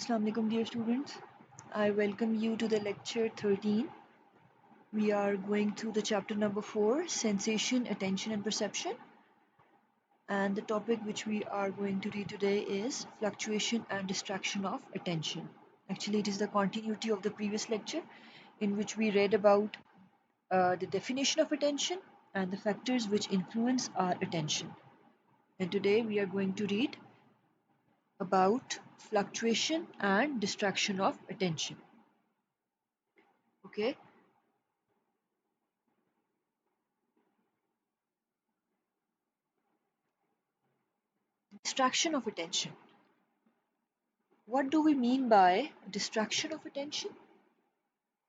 Assalamu alaikum dear students. I welcome you to the lecture 13. We are going through the chapter number 4, Sensation, Attention and Perception. And the topic which we are going to read today is Fluctuation and Distraction of Attention. Actually, it is the continuity of the previous lecture in which we read about the definition of attention and the factors which influence our attention. And today we are going to read about fluctuation and distraction of attention. Okay. Distraction of attention. What do we mean by distraction of attention?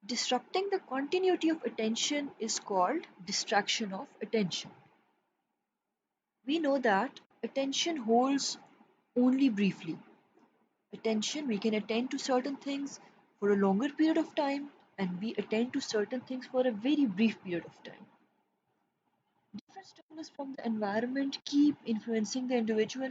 Disrupting the continuity of attention is called distraction of attention. We know that attention holds only briefly. Attention, we can attend to certain things for a longer period of time, and we attend to certain things for a very brief period of time. Different stimulus from the environment keep influencing the individual.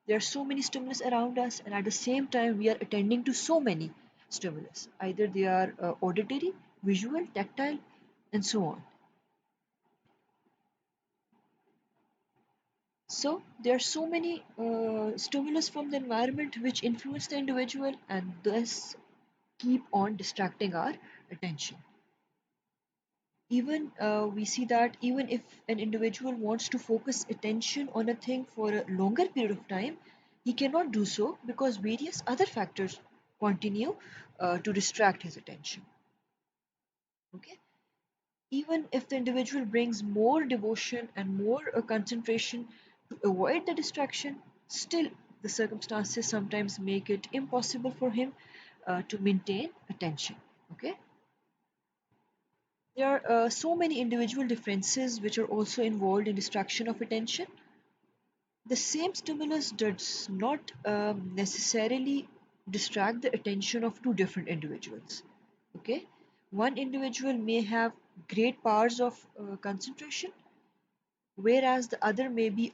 There are so many stimulus around us, and at the same time, we are attending to so many stimulus. Either they are auditory, visual, tactile, and so on. So, there are so many stimulus from the environment which influence the individual and thus keep on distracting our attention. Even we see that even if an individual wants to focus attention on a thing for a longer period of time, he cannot do so because various other factors continue to distract his attention. Okay, even if the individual brings more devotion and more concentration to avoid the distraction, still the circumstances sometimes make it impossible for him to maintain attention. Okay, there are so many individual differences which are also involved in distraction of attention. The same stimulus does not necessarily distract the attention of two different individuals. Okay, one individual may have great powers of concentration, whereas the other may be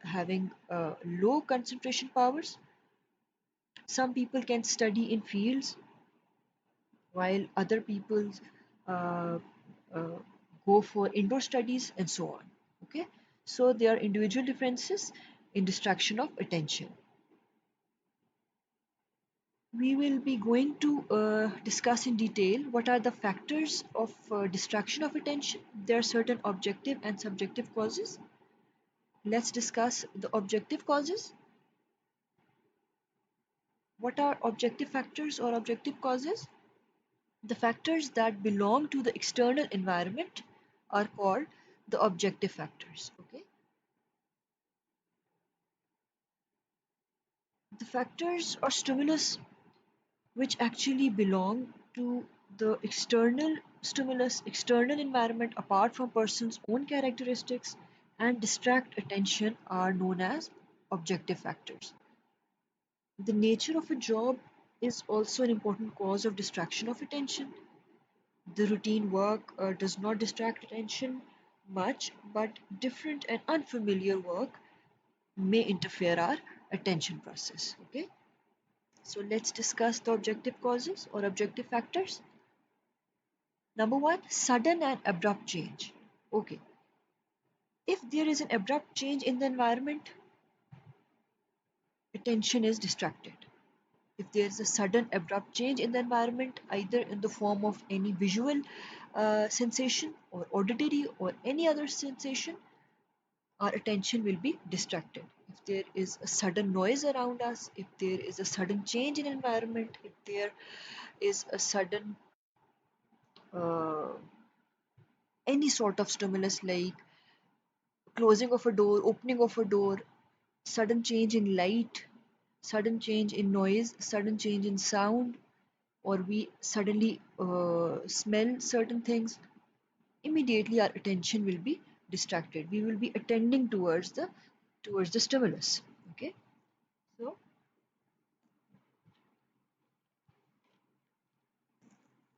having low concentration powers. Some people can study in fields while other people uh, uh, go for indoor studies and so on. Okay, so there are individual differences in distraction of attention. We will be going to discuss in detail what are the factors of distraction of attention. There are certain objective and subjective causes. Let's discuss the objective causes. What are objective factors or objective causes? The factors that belong to the external environment are called the objective factors. Okay, the factors or stimulus which actually belong to the external stimulus, external environment apart from person's own characteristics and distract attention are known as objective factors. The nature of a job is also an important cause of distraction of attention. The routine work does not distract attention much, but different and unfamiliar work may interfere our attention process. Okay, so let's discuss the objective causes or objective factors. Number one, sudden and abrupt change. Okay, if there is an abrupt change in the environment, attention is distracted. If there is a sudden abrupt change in the environment, either in the form of any visual sensation or auditory or any other sensation, our attention will be distracted. If there is a sudden noise around us, if there is a sudden change in environment, if there is a sudden uh, any sort of stimulus like closing of a door, opening of a door, sudden change in light, sudden change in noise, sudden change in sound, or we suddenly smell certain things, immediately our attention will be distracted. We will be attending towards the stimulus. Okay, so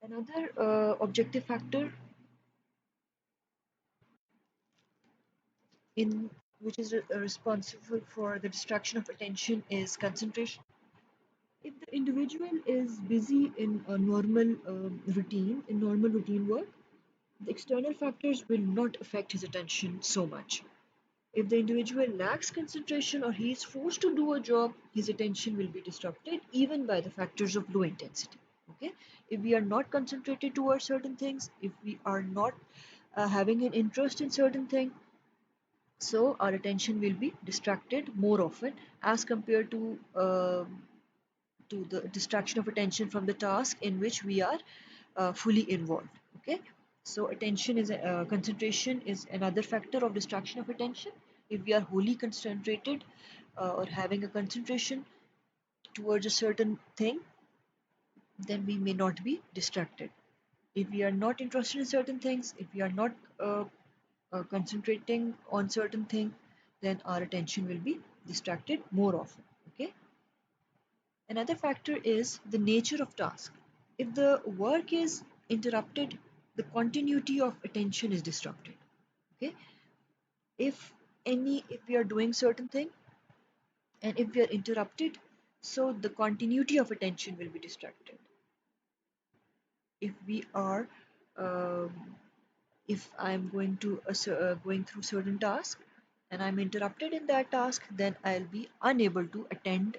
another objective factor in which is responsible for the distraction of attention is concentration. individual is busy in a normal normal routine work, the external factors will not affect his attention so much. If the individual lacks concentration or he is forced to do a job, his attention will be disrupted even by the factors of low intensity. Okay, if we are not concentrated towards certain things, if we are not having an interest in certain thing, so our attention will be distracted more often as compared to the distraction of attention from the task in which we are fully involved. Okay, so attention is concentration is another factor of distraction of attention. If we are wholly concentrated or having a concentration towards a certain thing, then we may not be distracted. If we are not interested in certain things, if we are not concentrating on certain thing, then our attention will be distracted more often. Okay, another factor is the nature of task. If the work is interrupted, the continuity of attention is disrupted. Okay, if we are doing certain thing and if we are interrupted, so the continuity of attention will be distracted. If we are um, if I'm going to going through certain task and I'm interrupted in that task, then I'll be unable to attend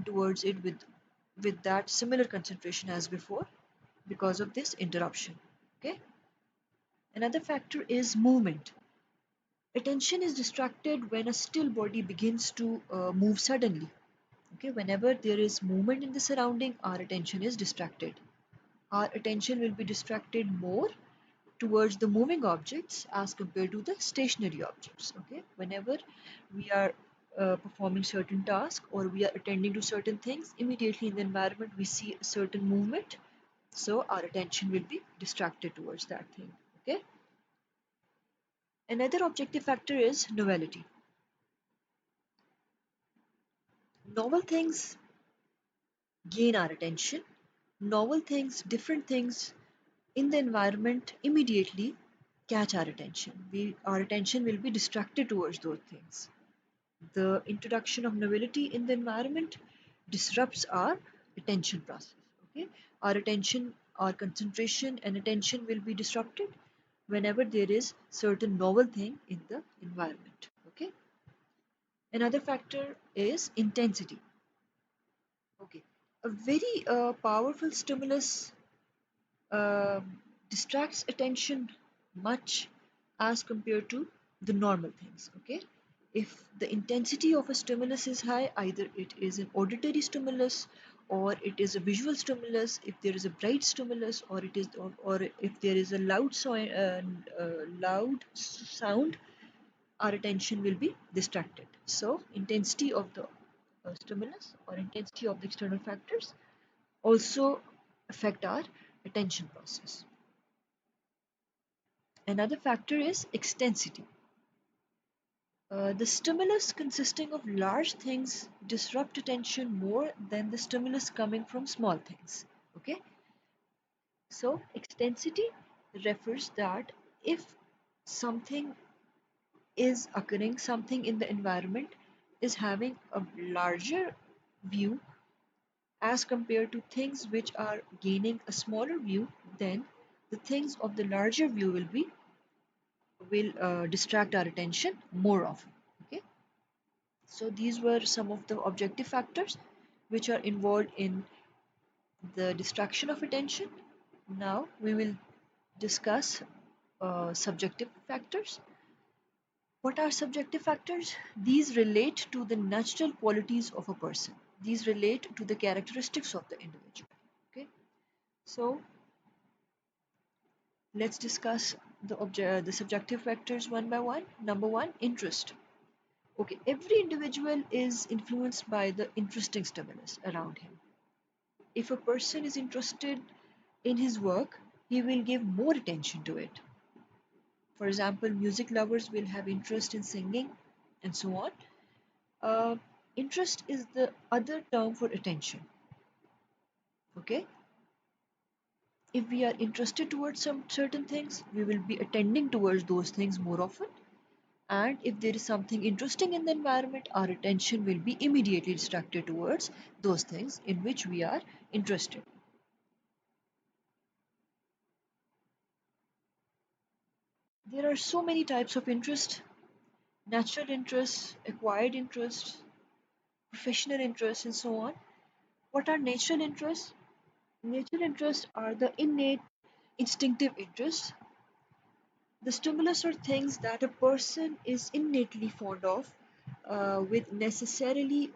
towards it with that similar concentration as before because of this interruption. Okay, another factor is movement. Attention is distracted when a still body begins to move suddenly. Okay, whenever there is movement in the surrounding, our attention is distracted. Our attention will be distracted more towards the moving objects as compared to the stationary objects. Okay, whenever we are performing certain tasks or we are attending to certain things, immediately in the environment we see a certain movement, so our attention will be distracted towards that thing. Okay, another objective factor is novelty. Novel things gain our attention. Novel things, different things in the environment immediately catch our attention. Our attention will be distracted towards those things. The introduction of novelty in the environment disrupts our attention process. Okay, our attention, our concentration and attention will be disrupted whenever there is certain novel thing in the environment. Okay, another factor is intensity. Okay, a very powerful stimulus distracts attention much as compared to the normal things. Okay, if the intensity of a stimulus is high, either it is an auditory stimulus or it is a visual stimulus, if there is a bright stimulus or if there is a loud sound, our attention will be distracted. So intensity of the stimulus or intensity of the external factors also affect our attention process. Another factor is extensity. The stimulus consisting of large things disrupt attention more than the stimulus coming from small things. Okay, so extensity refers that if something is occurring, something in the environment is having a larger view as compared to things which are gaining a smaller view, then the things of the larger view will distract our attention more often. Okay, so these were some of the objective factors which are involved in the distraction of attention. Now we will discuss subjective factors. What are subjective factors? These relate to the natural qualities of a person. These relate to the characteristics of the individual. Okay, so let's discuss the subjective factors one by one. Number one, interest. Okay, every individual is influenced by the interesting stimulus around him. If a person is interested in his work, he will give more attention to it. For example, music lovers will have interest in singing and so on. Uh, Interest is the other term for attention. Okay, if we are interested towards some certain things, we will be attending towards those things more often. And if there is something interesting in the environment, our attention will be immediately distracted towards those things in which we are interested. There are so many types of interest: natural interests, acquired interests, professional interests, and so on. What are natural interests? Natural interests are the innate instinctive interests, the stimulus or things that a person is innately fond of, with necessarily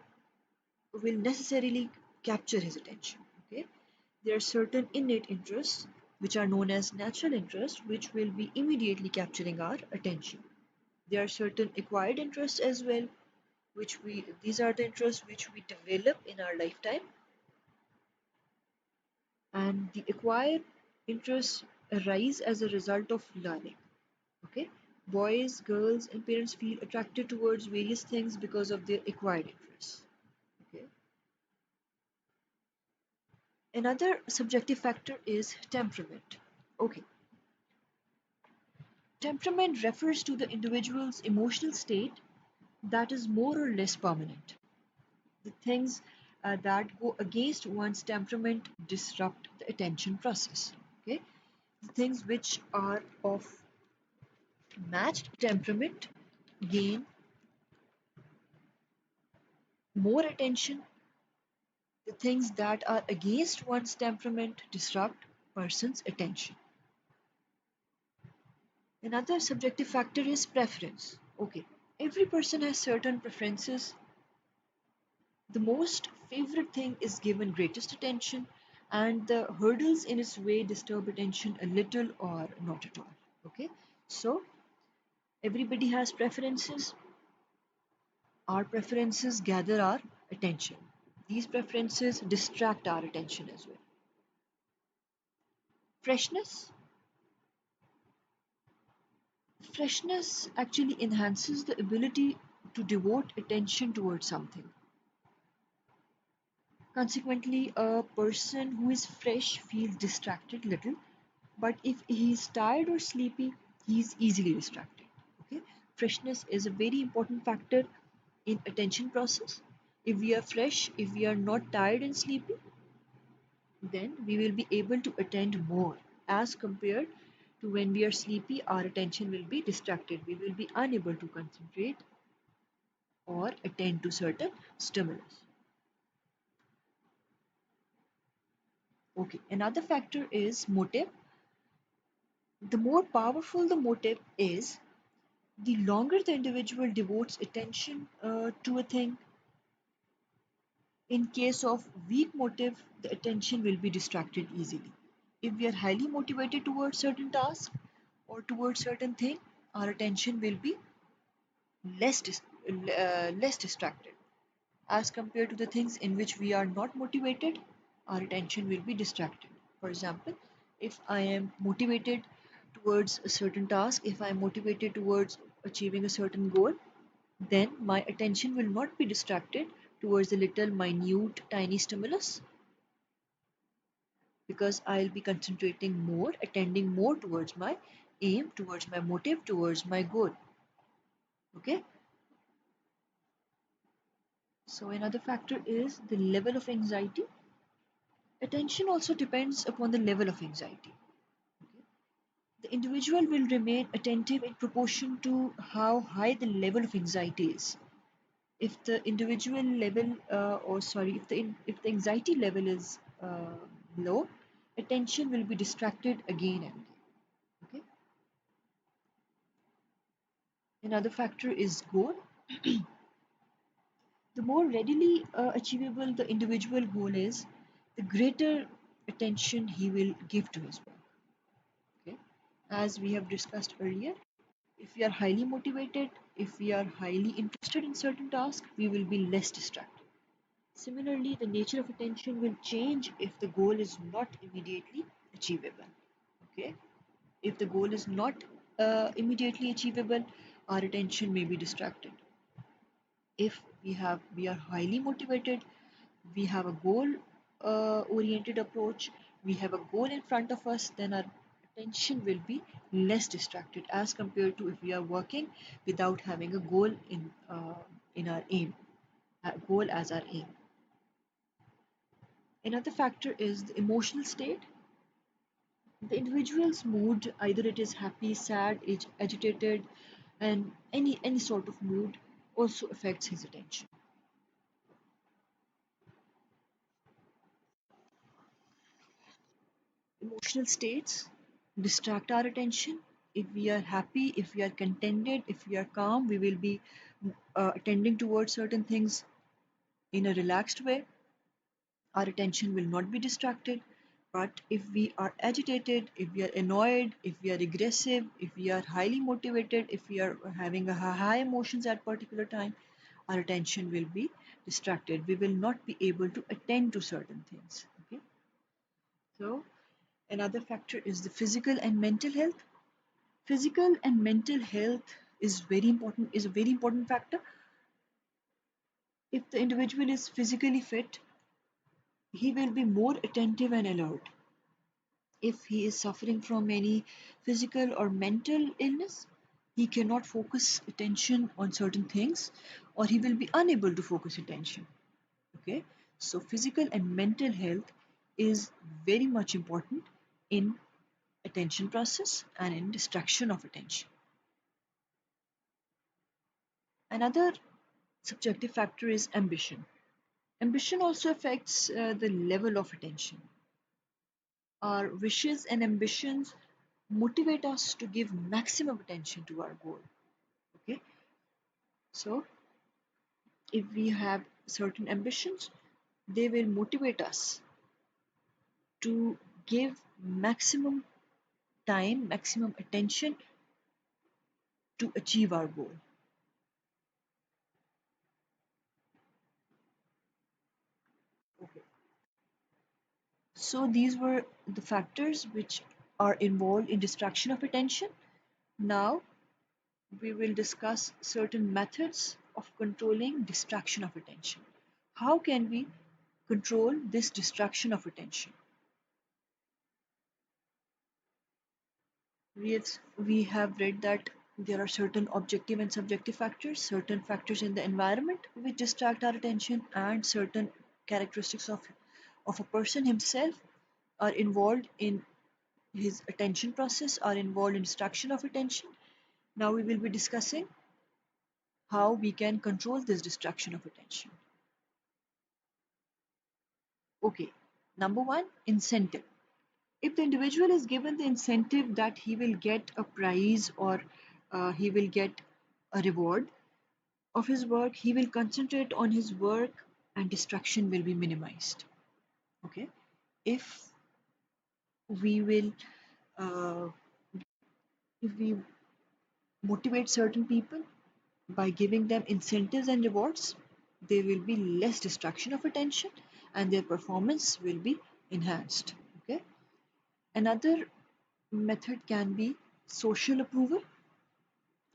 will necessarily capture his attention. Okay, there are certain innate interests which are known as natural interests, which will be immediately capturing our attention. There are certain acquired interests as well, which we these are the interests which we develop in our lifetime, and the acquired interests arise as a result of learning. Okay, boys, girls, and parents feel attracted towards various things because of their acquired interests. Okay, another subjective factor is temperament. Okay, temperament refers to the individual's emotional state that is more or less permanent. The things that go against one's temperament disrupt the attention process. Okay, the things which are of matched temperament gain more attention. The things that are against one's temperament disrupt person's attention. Another subjective factor is preference. Okay, every person has certain preferences. The most favorite thing is given greatest attention, and the hurdles in its way disturb attention a little or not at all. Okay, so everybody has preferences. Our preferences gather our attention. These preferences distract our attention as well. Freshness. Freshness actually enhances the ability to devote attention towards something. Consequently, a person who is fresh feels distracted little, but if he is tired or sleepy, he is easily distracted. Okay, freshness is a very important factor in attention process. If we are fresh, if we are not tired and sleepy, then we will be able to attend more as compared to when we are sleepy. Our attention will be distracted, we will be unable to concentrate or attend to certain stimulus. Okay, another factor is motive. The more powerful the motive is, the longer the individual devotes attention to a thing. In case of weak motive, the attention will be distracted easily. If we are highly motivated towards certain task or towards certain thing, our attention will be less distracted as compared to the things in which we are not motivated. Our attention will be distracted. For example, if I am motivated towards a certain task, if I am motivated towards achieving a certain goal, then my attention will not be distracted towards the little minute tiny stimulus, because I'll be concentrating more, attending more towards my aim, towards my motive, towards my goal. Okay, so another factor is the level of anxiety. Attention also depends upon the level of anxiety. The individual will remain attentive in proportion to how high the level of anxiety is. If the individual level, or sorry, if the anxiety level is low, attention will be distracted again and again. Okay. Another factor is goal. The more readily achievable the individual goal is, the greater attention he will give to his work. Okay. As we have discussed earlier, if we are highly motivated, if we are highly interested in certain task, we will be less distracted. Similarly, the nature of attention will change if the goal is not immediately achievable. Okay, if the goal is not immediately achievable, our attention may be distracted. If we are highly motivated, we have a goal oriented approach, we have a goal in front of us, then our attention will be less distracted as compared to if we are working without having a goal in our aim, a goal as our aim. Another factor is the emotional state. The individual's mood, either it is happy, sad, agitated, and any sort of mood, also affects his attention. Emotional states distract our attention. If we are happy, if we are contented, if we are calm, we will be attending towards certain things in a relaxed way. Our attention will not be distracted. But if we are agitated, if we are annoyed, if we are aggressive, if we are highly motivated, if we are having a high emotions at particular time, our attention will be distracted. We will not be able to attend to certain things. Okay. So another factor is the physical and mental health. Physical and mental health is a very important factor. If the individual is physically fit, he will be more attentive and alert. If he is suffering from any physical or mental illness, he cannot focus attention on certain things, or he will be unable to focus attention. Okay, so physical and mental health is very much important in attention process and in distraction of attention. Another subjective factor is ambition. Ambition also affects the level of attention. Our wishes and ambitions motivate us to give maximum attention to our goal. Okay, so if we have certain ambitions, they will motivate us to give maximum time, maximum attention to achieve our goal. Okay. So these were the factors which are involved in distraction of attention. Now we will discuss certain methods of controlling distraction of attention. How can we control this distraction of attention? We have read that there are certain objective and subjective factors, certain factors in the environment which distract our attention, and certain characteristics of a person himself are involved in his attention process, are involved in distraction of attention. Now we will be discussing how we can control this distraction of attention. Okay, number one, incentive. If the individual is given the incentive that he will get a prize, or he will get a reward of his work, he will concentrate on his work and distraction will be minimized. Okay, if we will, uh, if we motivate certain people by giving them incentives and rewards, there will be less distraction of attention and their performance will be enhanced. Okay, another method can be social approval.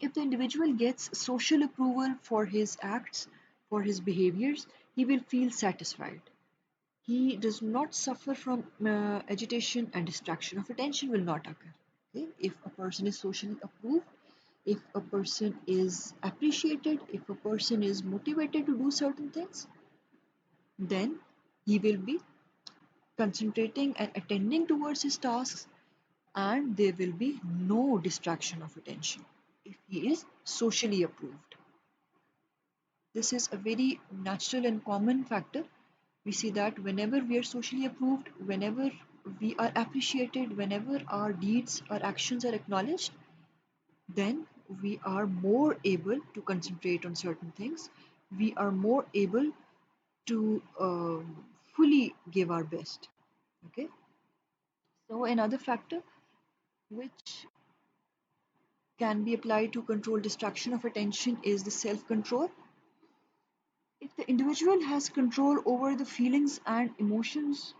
If the individual gets social approval for his acts, for his behaviors, he will feel satisfied. He does not suffer from agitation, and distraction of attention will not occur. Okay? If a person is socially approved, if a person is appreciated, if a person is motivated to do certain things, then he will be concentrating and attending towards his tasks, and there will be no distraction of attention if he is socially approved. This is a very natural and common factor. We see that whenever we are socially approved, whenever we are appreciated, whenever our deeds, our actions are acknowledged, then we are more able to concentrate on certain things. We are more able to fully give our best. Okay. So another factor which can be applied to control distraction of attention is the self-control. If the individual has control over the feelings and emotions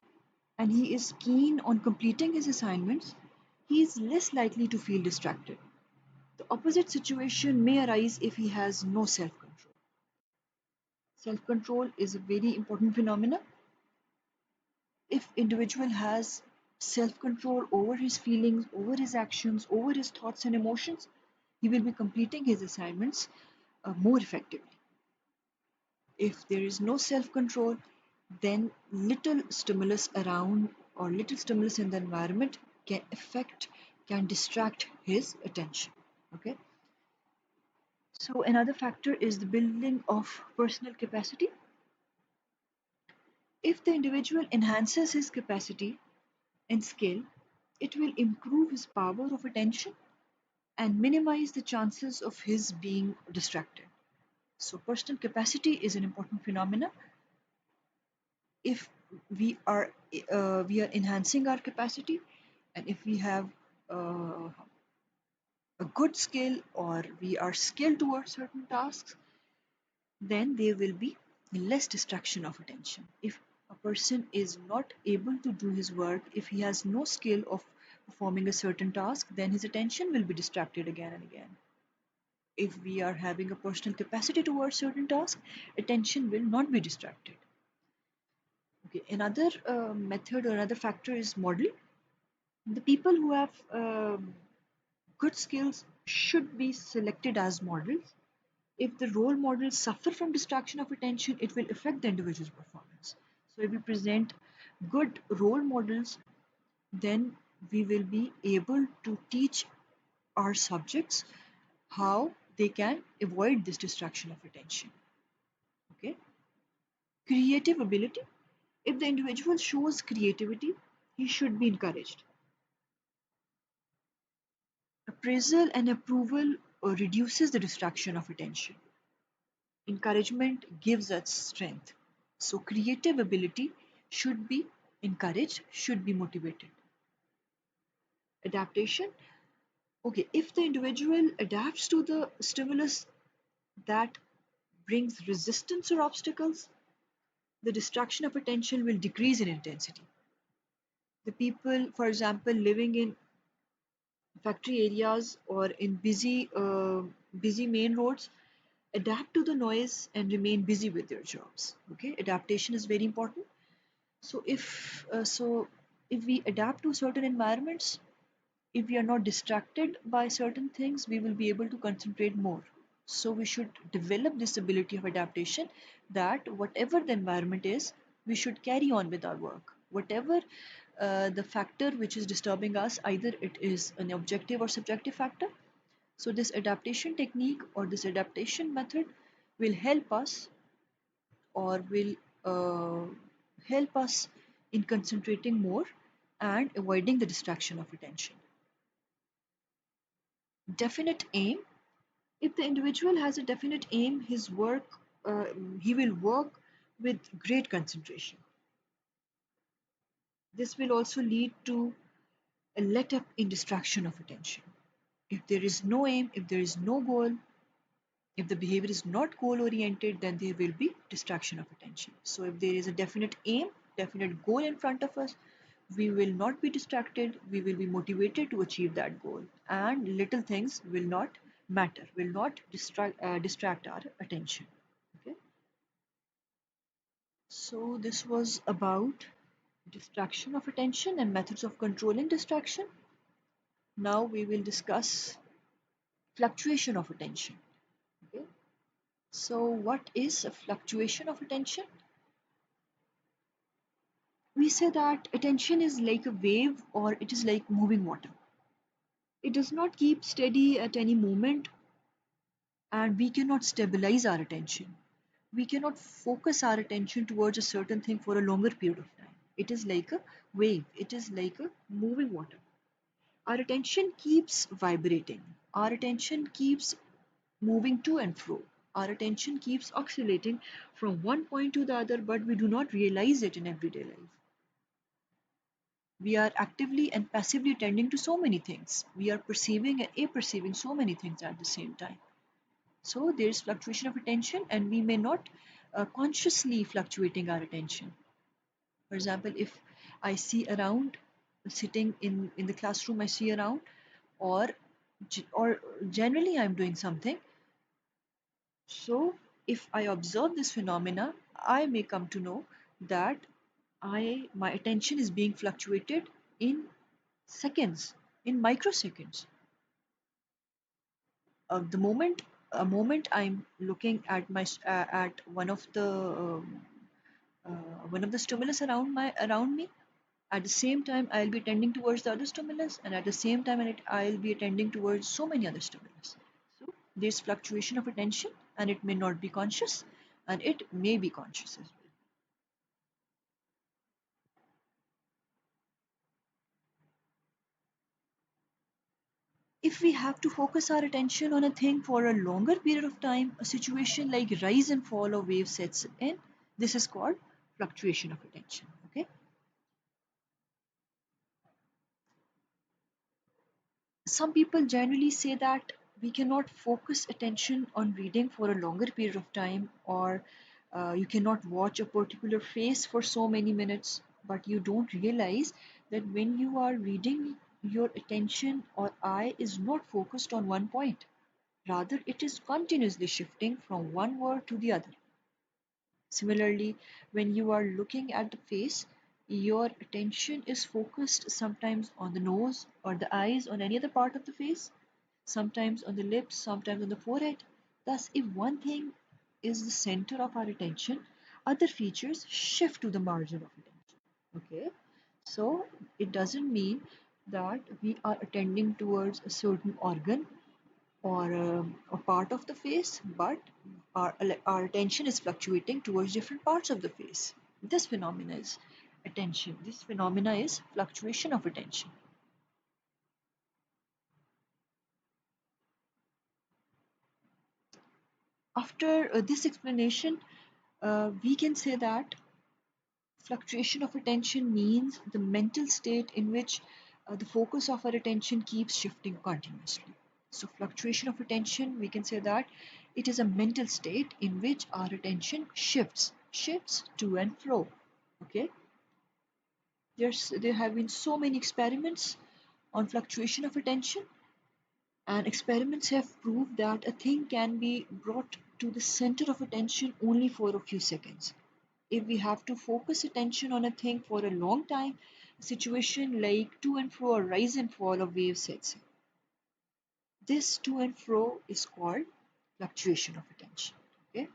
and he is keen on completing his assignments, he is less likely to feel distracted. The opposite situation may arise if he has no self-control. Self-control is a very important phenomenon. If individual has self control over his feelings, over his actions, over his thoughts and emotions, he will be completing his assignments more effectively. If there is no self control, then little stimulus around or little stimulus in the environment can affect, can distract his attention. Okay. So another factor is the building of personal capacity. If the individual enhances his capacity and skill, it will improve his power of attention and minimize the chances of his being distracted. So personal capacity is an important phenomena. If we are we are enhancing our capacity, and if we have uh, a good skill or we are skilled towards certain tasks, then there will be less distraction of attention. If a person is not able to do his work, if he has no skill of performing a certain task, then his attention will be distracted again and again. If we are having a personal capacity towards certain tasks, attention will not be distracted. Okay, another method or another factor is model. The people who have good skills should be selected as models. If the role models suffer from distraction of attention, it will affect the individual's performance. So if we present good role models, then we will be able to teach our subjects how they can avoid this distraction of attention. Okay. Creative ability. If the individual shows creativity, he should be encouraged. Appraisal and approval reduces the distraction of attention. Encouragement gives us strength. So creative ability should be encouraged, should be motivated. Adaptation. Okay, if the individual adapts to the stimulus that brings resistance or obstacles, the distraction of attention will decrease in intensity. The people, for example, living in factory areas or in busy main roads, adapt to the noise and remain busy with their jobs. Okay, adaptation is very important. So if we adapt to certain environments, if we are not distracted by certain things, we will be able to concentrate more. So we should develop this ability of adaptation, that whatever the environment is, we should carry on with our work. Whatever the factor which is disturbing us, either it is an objective or subjective factor. So this adaptation technique or this adaptation method will help us or will uh, help us in concentrating more and avoiding the distraction of attention. Definite aim. If the individual has a definite aim, his work, he will work with great concentration. This will also lead to a let up in distraction of attention. If there is no aim, if there is no goal, if the behavior is not goal oriented, then there will be distraction of attention. So if there is a definite aim, definite goal in front of us, we will not be distracted, we will be motivated to achieve that goal, and little things will not matter, will not distract our attention. Okay, so this was about distraction of attention and methods of controlling distraction. Now we will discuss fluctuation of attention. Okay, so what is a fluctuation of attention? We say that attention is like a wave or it is like moving water. It does not keep steady at any moment, and we cannot stabilize our attention. We cannot focus our attention towards a certain thing for a longer period of time. It is like a wave, it is like a moving water. Our attention keeps vibrating, our attention keeps moving to and fro. Our attention keeps oscillating from one point to the other, but we do not realize it in everyday life. We are actively and passively tending to so many things. We are perceiving and apperceiving so many things at the same time. So there is fluctuation of attention, and we may not consciously fluctuating our attention. For example, if I see around, sitting in the classroom, I see around, or or generally I'm doing something. So if I observe this phenomena, I may come to know that my attention is being fluctuated in seconds, in microseconds. The moment a moment I'm looking at at one of the stimulus around me, at the same time I'll be tending towards the other stimulus, and at the same time I'll be attending towards so many other stimulus. So there's fluctuation of attention, and it may not be conscious, and it may be conscious as well. If we have to focus our attention on a thing for a longer period of time, a situation like rise and fall of wave sets in. This is called fluctuation of attention. Okay. Some people generally say that we cannot focus attention on reading for a longer period of time, or you cannot watch a particular face for so many minutes, but you don't realize that when you are reading, your attention or eye is not focused on one point. Rather, it is continuously shifting from one word to the other. Similarly, when you are looking at the face, your attention is focused sometimes on the nose or the eyes, on any other part of the face, sometimes on the lips, sometimes on the forehead. Thus, if one thing is the center of our attention, other features shift to the margin of attention. Okay, so it doesn't mean that we are attending towards a certain organ or a part of the face, but our attention is fluctuating towards different parts of the face. This phenomena is attention. This phenomena is fluctuation of attention. After this explanation, we can say that fluctuation of attention means the mental state in which the focus of our attention keeps shifting continuously. So, fluctuation of attention, we can say that it is a mental state in which our attention shifts to and fro. Okay, there have been so many experiments on fluctuation of attention, and experiments have proved that a thing can be brought to the center of attention only for a few seconds. If we have to focus attention on a thing for a long time, a situation like to and fro or rise and fall of wave sets in. This to and fro is called fluctuation of attention. Okay?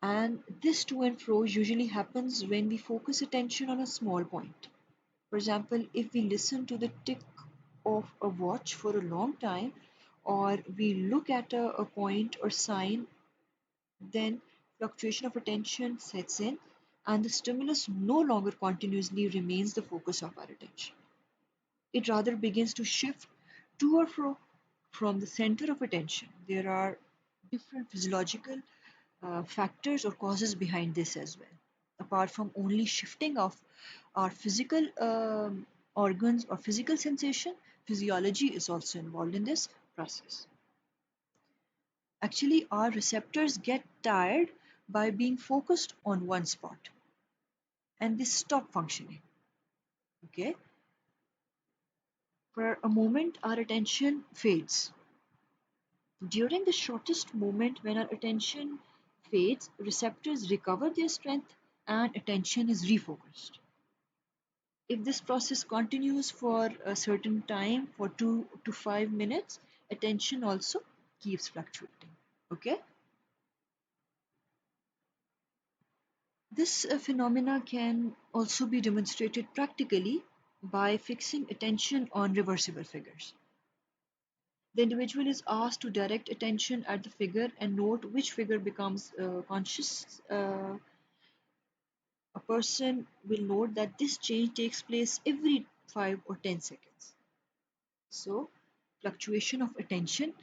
And this to and fro usually happens when we focus attention on a small point. For example, if we listen to the tick of a watch for a long time, or we look at a point or sign, then fluctuation of attention sets in, and the stimulus no longer continuously remains the focus of our attention. It rather begins to shift to or fro from the center of attention. There are different physiological factors or causes behind this as well. Apart from only shifting of our physical organs or physical sensation, physiology is also involved in this process. Actually, our receptors get tired by being focused on one spot, and they stop functioning. Okay, for a moment our attention fades. During the shortest moment when our attention fades, receptors recover their strength and attention is refocused. If this process continues for a certain time, for 2 to 5 minutes, attention also keeps fluctuating. Okay, this phenomena can also be demonstrated practically by fixing attention on reversible figures. The individual is asked to direct attention at the figure and note which figure becomes conscious. A person will note that this change takes place every 5 or 10 seconds. So, fluctuation of attention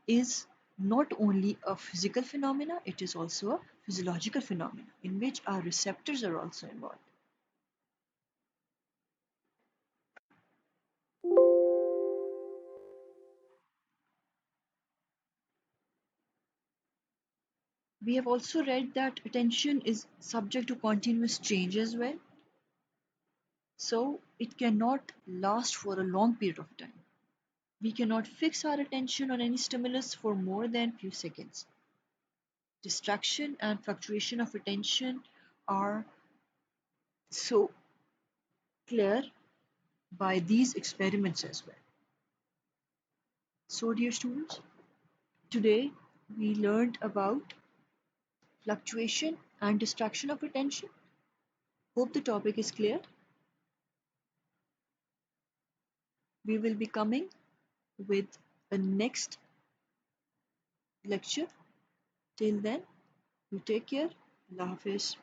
is not only a physical phenomena, it is also a physiological phenomena in which our receptors are also involved. We have also read that attention is subject to continuous change as well, so it cannot last for a long period of time. We cannot fix our attention on any stimulus for more than few seconds. Distraction and fluctuation of attention are so clear by these experiments as well. So, dear students, today we learned about fluctuation and distraction of attention. Hope the topic is clear. We will be coming with a next lecture. Till then, you take care. Allah Hafiz.